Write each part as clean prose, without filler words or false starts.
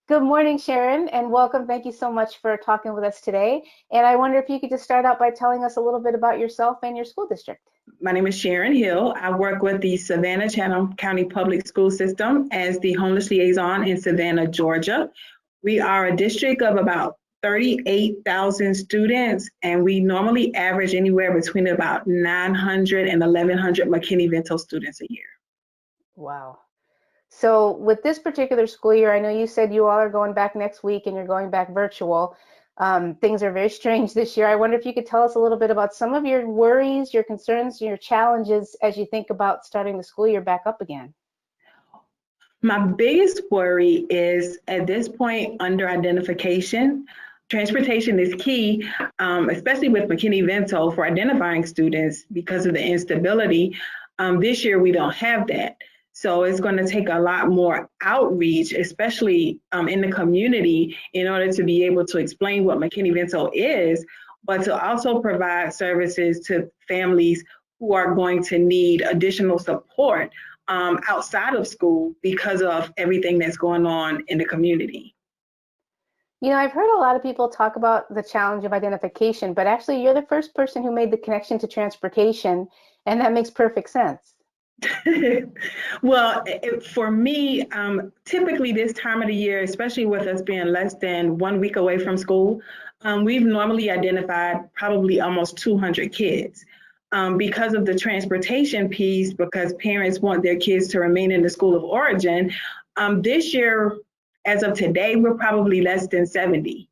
Good morning, Sharon, and welcome. Thank you so much for talking with us today. And I wonder if you could just start out by telling us a little bit about yourself and your school district. My name is Sharon Hill. I work with the Savannah-Chatham County Public School System as the Homeless Liaison in Savannah, Georgia. We are a district of about 38,000 students, and we normally average anywhere between about 900 and 1,100 McKinney-Vento students a year. Wow. So with this particular school year, I know you said you all are going back next week and you're going back virtual. Things are very strange this year. I wonder if you could tell us a little bit about some of your worries, your concerns, your challenges as you think about starting the school year back up again. My biggest worry is at this point under identification. Transportation is key, especially with McKinney-Vento for identifying students because of the instability. This year we don't have that. So it's going to take a lot more outreach, especially in the community, in order to be able to explain what McKinney-Vento is, but to also provide services to families who are going to need additional support outside of school because of everything that's going on in the community. You know, I've heard a lot of people talk about the challenge of identification, but actually you're the first person who made the connection to transportation, and that makes perfect sense. Well, for me, typically this time of the year, especially with us being less than 1 week away from school, we've normally identified probably almost 200 kids. Because of the transportation piece, because parents want their kids to remain in the school of origin, this year, as of today, we're probably less than 70.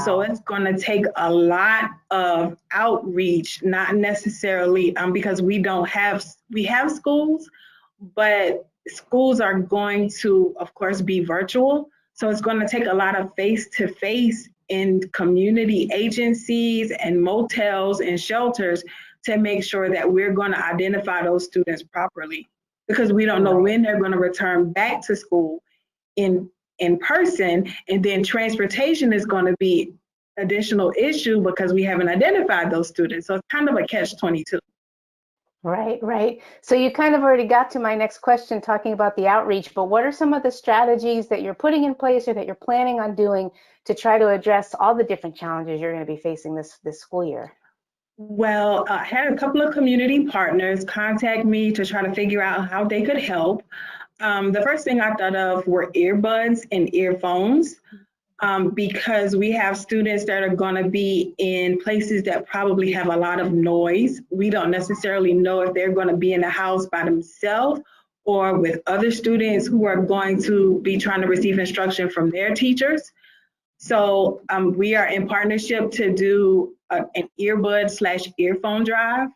So it's going to take a lot of outreach, not necessarily because we have schools, but schools are going to, of course, be virtual. So it's going to take a lot of face-to-face in community agencies and motels and shelters to make sure that we're going to identify those students properly, because we don't know when they're going to return back to school in person, and then transportation is going to be additional issue because we haven't identified those students. So it's kind of a catch-22. Right. So you kind of already got to my next question talking about the outreach, but what are some of the strategies that you're putting in place or that you're planning on doing to try to address all the different challenges you're going to be facing this school year? Well, I had a couple of community partners contact me to try to figure out how they could help. The first thing I thought of were earbuds and earphones, because we have students that are going to be in places that probably have a lot of noise. We don't necessarily know if they're going to be in the house by themselves or with other students who are going to be trying to receive instruction from their teachers. So we are in partnership to do an earbud/earphone drive.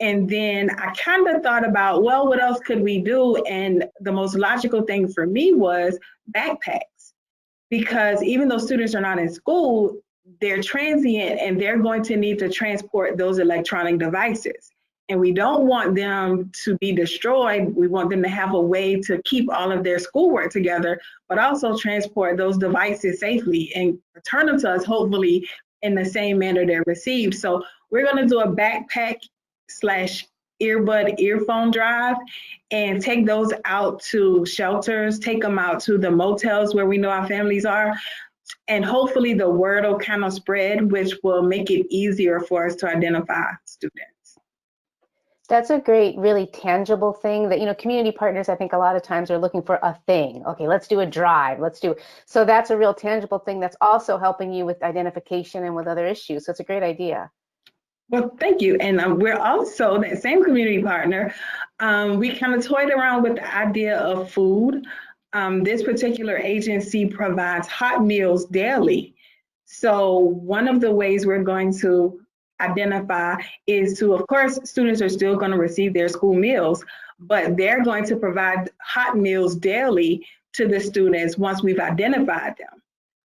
And then I kind of thought about, well, what else could we do? And the most logical thing for me was backpacks, because even though students are not in school, they're transient and they're going to need to transport those electronic devices. And we don't want them to be destroyed. We want them to have a way to keep all of their schoolwork together, but also transport those devices safely and return them to us, hopefully in the same manner they're received. So we're going to do a backpack/earbud earphone drive and take those out to shelters, take them out to the motels where we know our families are. And hopefully the word will kind of spread, which will make it easier for us to identify students. That's a great, really tangible thing that, you know, community partners, I think a lot of times are looking for a thing. Okay, let's do a drive. So that's a real tangible thing that's also helping you with identification and with other issues. So it's a great idea. Well, thank you. And we're also, that same community partner, we kind of toyed around with the idea of food. This particular agency provides hot meals daily. So one of the ways we're going to identify is to, of course, students are still going to receive their school meals, but they're going to provide hot meals daily to the students once we've identified them.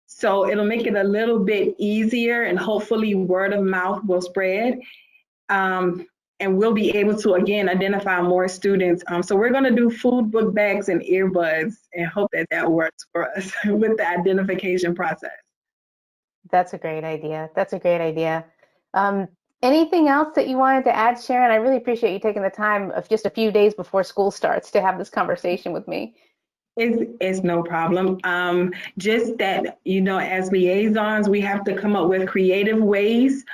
So it'll make it a little bit easier, and hopefully word of mouth will spread. And we'll be able to, again, identify more students. So we're going to do food, book bags, and earbuds, and hope that works for us with the identification process. That's a great idea. Anything else that you wanted to add, Sharon? I really appreciate you taking the time of just a few days before school starts to have this conversation with me. It's no problem. Just that, as liaisons, we have to come up with creative ways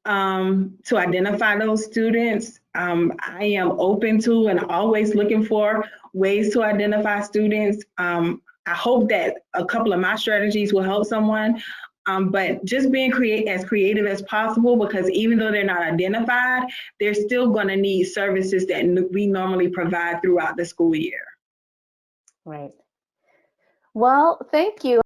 to identify those students. I am open to and always looking for ways to identify students. I hope that a couple of my strategies will help someone. But just being as creative as possible, because even though they're not identified, they're still going to need services that we normally provide throughout the school year. Right. Well, thank you.